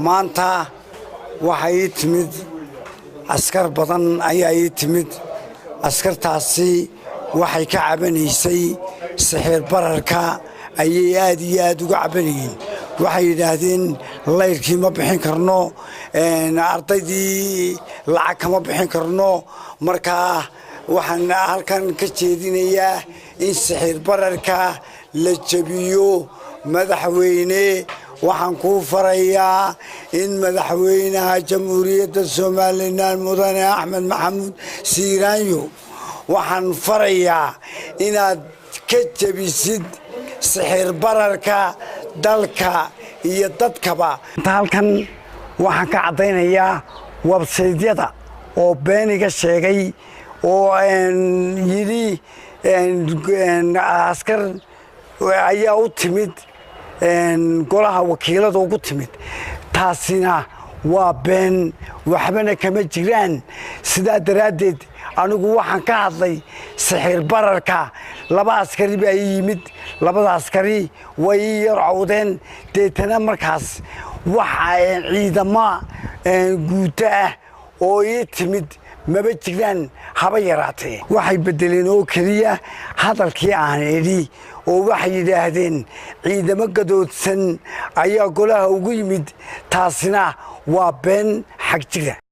maanta waxay timid askar badan ayaa timid askartaasi waxay ka cabanaysay sixir bararka ayay aad iyo aad uga cabanayeen waxay yiraahdeen leyrkii ma bixin karno ardaydii lacag kama bixin karno marka waxaan halkan ka jeedinayaa in sixir bararka la jabiyo madaxweyne waxaan ku farayaa in madaxweynaha jamhuuriyadda Soomaaliland mudane Axmed Maxamuud Siiraanyo waxaan farayaa inaad ka jabisid sixir bararka dalka iyo dadkaba halkan waxaan ka cadeynayaa website-yada oo beeniga sheegay oo yiri askar ayaa u timid golaha wakiilada ugu timid taasina waa been waxbana kama jiraan sidaa daraadeed anigu waxaan ka hadlay sixir bararka laba askari baa yimid labada askari way yarcawdeen deetana markaas waxa ciidamo guuta ah oo timid maba jiraan haba yaraatee waxay bedeleen oo kaliya hadalkii aan idhi oo waxay yiraahdeen ciidamo gadoodsan ayaa golaha ugu yimid taasina waa been xaq jira